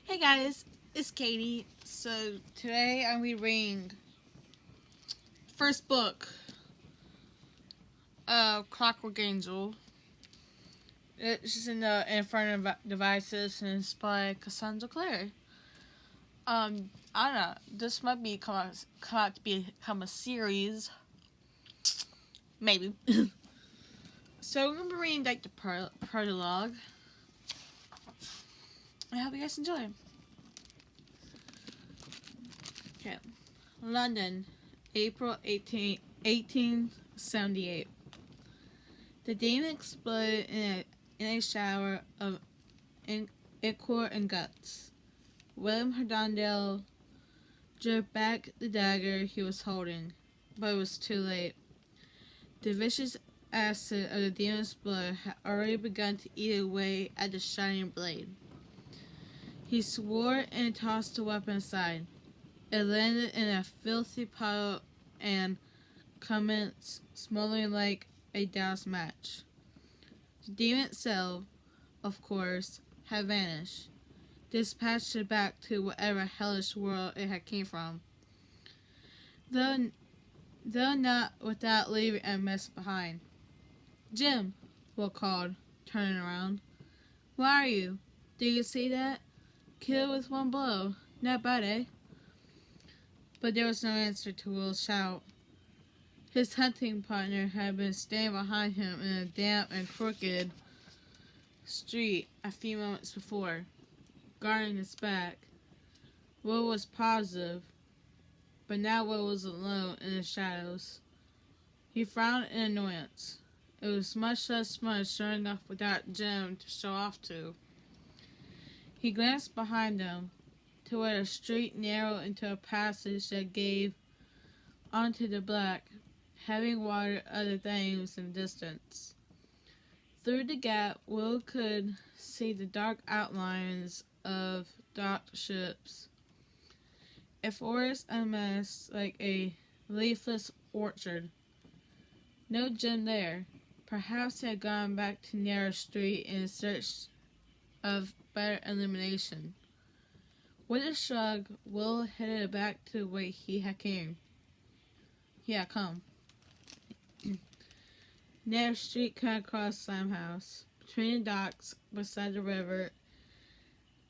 Hey guys, it's Katie. So today I'm reading first book of Clockwork Angel. It's just in the Infernal Devices and it's by Cassandra Clare. I don't know. This might come out to become a series, maybe. So I'm gonna be reading like the prologue. I hope you guys enjoy. Okay, London, April 1878. The demon exploded in a shower of ichor and guts. William Herdondale drew back the dagger he was holding, but it was too late. The vicious acid of the demon's blood had already begun to eat away at the shining blade. He swore and tossed the weapon aside. It landed in a filthy puddle and commenced smoldering like a doused match. The demon itself, of course, had vanished, dispatched it back to whatever hellish world it had came from, though not without leaving a mess behind. "Jim," Will called, turning around. "Where are you? Do you see that? Killed with one blow. Not bad, eh?" But there was no answer to Will's shout. His hunting partner had been standing behind him in a damp and crooked street a few moments before, guarding his back. Will was positive, but now Will was alone in the shadows. He frowned in annoyance. It was much less fun showing off without Jim to show off to. He glanced behind him to where the street narrowed into a passage that gave onto the black, heavy water of the Thames in the distance. Through the gap, Will could see the dark outlines of docked ships. A forest unmasked like a leafless orchard. No Jim there. Perhaps he had gone back to Narrow Street in search of better illumination. With a shrug, Will headed back to the way he had come. Narrow Street cut across Limehouse, between the docks, beside the river,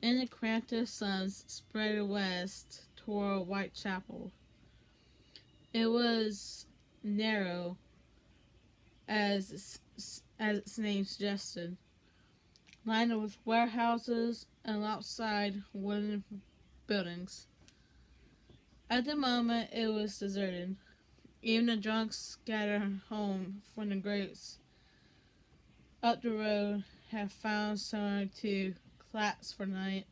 and the cramped suns spread west toward Whitechapel. It was narrow, as its name suggested, lined with warehouses and outside wooden buildings. At the moment, it was deserted. Even the drunks scattered home from the groups up the road had found somewhere to collapse for the night.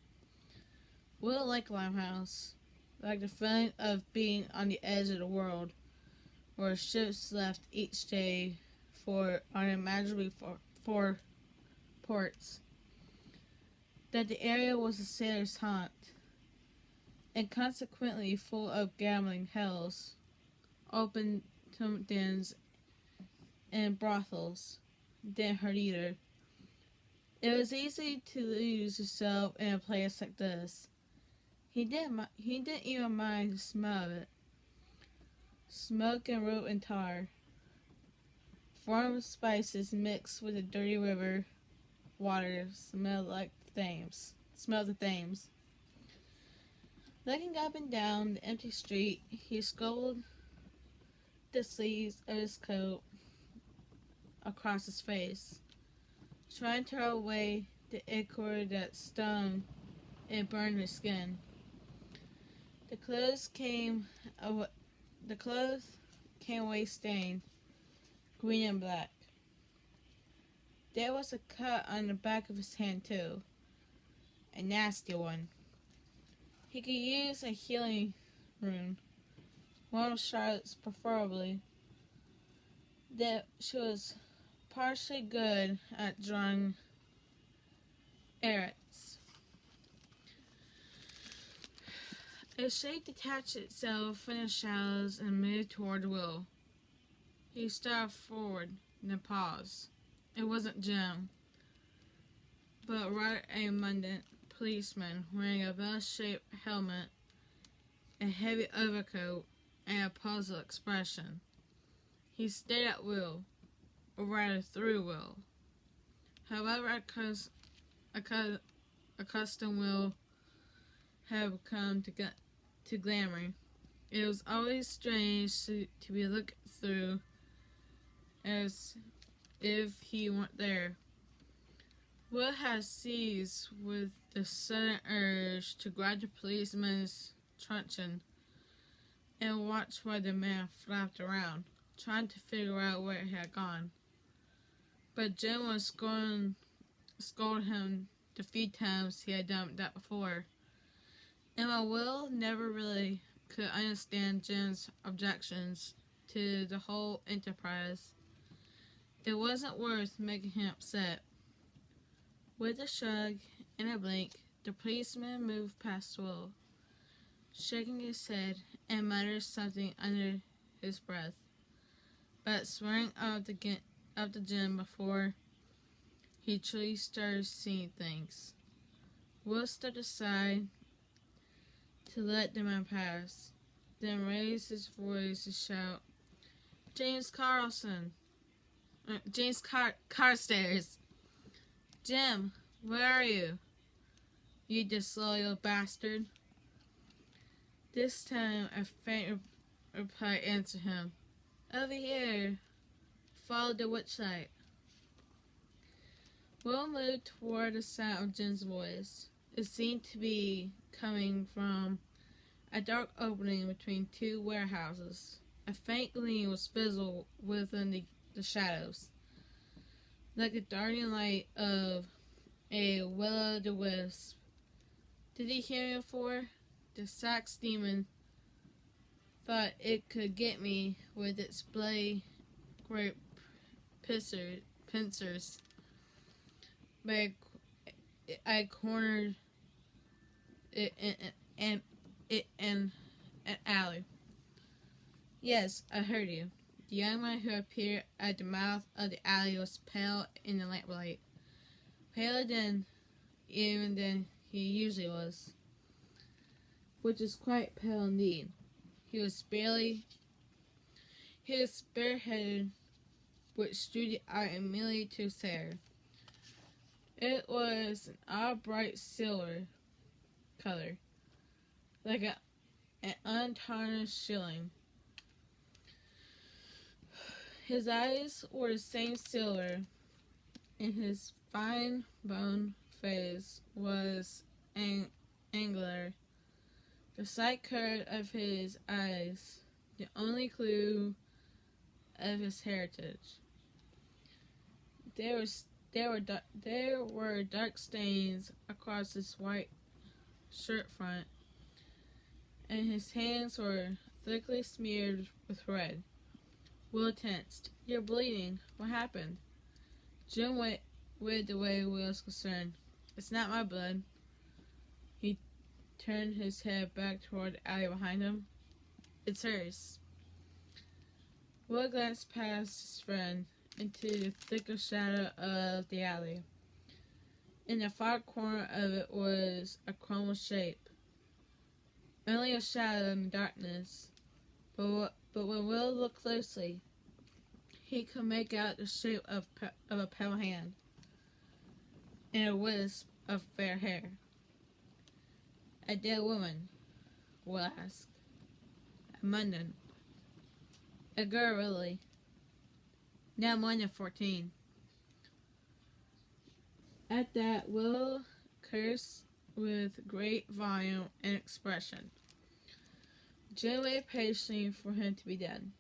Will liked Limehouse, like the feeling of being on the edge of the world, where ships left each day for unimaginably for ports. That the area was a sailor's haunt, and consequently full of gambling hells, open dens, and brothels. Didn't hurt either. It was easy to lose yourself in a place like this. He didn't even mind the smell of it. Smoke and root and tar. Foreign spices mixed with the dirty river water smelled the Thames. Looking up and down the empty street, he scrolled the sleeves of his coat across his face, trying to throw away the ichor that stung and burned his skin. The clothes came away stained, green and black. There was a cut on the back of his hand too, a nasty one. He could use a healing rune, one of Charlotte's preferably, that she was partially good at drawing arrows. A shape detached itself from the shadows and moved toward Will. He started forward, then paused. It wasn't Jim, but rather a mundane policeman wearing a bell-shaped helmet, a heavy overcoat, and a puzzled expression. He stared at Will, or rather through Will. However accustomed Will had become to glamour, it was always strange to be looked through as if he weren't there. Will had seized with the sudden urge to grab the policeman's truncheon and watch while the man flapped around, trying to figure out where it had gone. But Jim was scolding him the few times he had done that before. And while Will never really could understand Jim's objections to the whole enterprise, it wasn't worth making him upset. With a shrug and a blink, the policeman moved past Will, shaking his head and muttered something under his breath, but swearing up the gym before he truly started seeing things. Will stepped aside to let the man pass, then raised his voice to shout, James Carstairs! Jim, where are you? You disloyal bastard. This time a faint reply answered him. Over here. Follow the witchlight. Will moved toward the sound of Jim's voice. It seemed to be coming from a dark opening between two warehouses. A faint gleam was visible within the shadows, like the darting light of a will-o'-the-wisp. Did he hear me before? The Sax demon thought it could get me with its bloody great pincers, but I cornered it in an alley. Yes, I heard you. The young man who appeared at the mouth of the alley was pale in the lamplight, paler even than he usually was, which is quite pale indeed. He was bareheaded, which stood out immediately to his hair. It was an odd bright silver color, like an untarnished shilling. His eyes were the same silver, and his fine bone face was angular. The slight curve of his eyes, the only clue of his heritage. There were dark stains across his white shirt front, and his hands were thickly smeared with red. Will tensed. You're bleeding. What happened? Jim waved away Will's concern. It's not my blood. He turned his head back toward the alley behind him. It's hers. Will glanced past his friend into the thicker shadow of the alley. In the far corner of it was a crumpled shape. Only a shadow in the darkness, but when Will looked closely, he could make out the shape of a pale hand and a wisp of fair hair. A dead woman, Will asked. A Mundan. A girl, really. Not more than 14. At that, Will cursed with great volume and expression. Jim waited patiently for him to be done.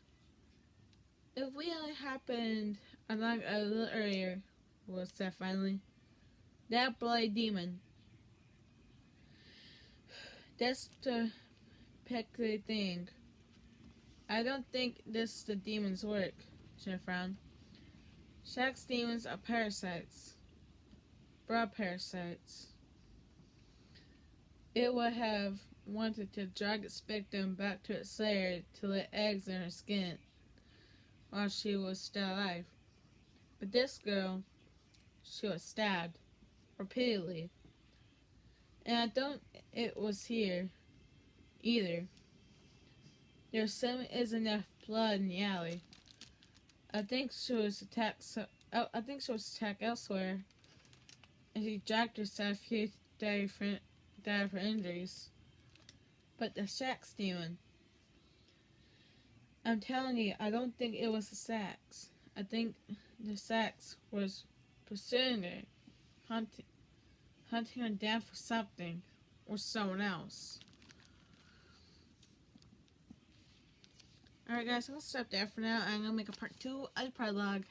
If we only happened along a little earlier, Will said finally. That bloody demon. That's the peculiar thing. I don't think this is the demon's work, Jim frowned. Shax's demons are parasites. Broad parasites. It would have wanted to drag its victim back to its lair to lay eggs in her skin while she was still alive. But this girl, she was stabbed repeatedly. And I don't it was here either. There certainly isn't enough blood in the alley. I think she was attacked elsewhere, and she dragged herself here to die of her injuries. But the Shack's demon. I'm telling you, I don't think it was the Sacks. I think the Sacks was pursuing her, hunting her down for something, or someone else. Alright guys, I'm gonna stop there for now. I'm gonna make a part 2 of the prologue.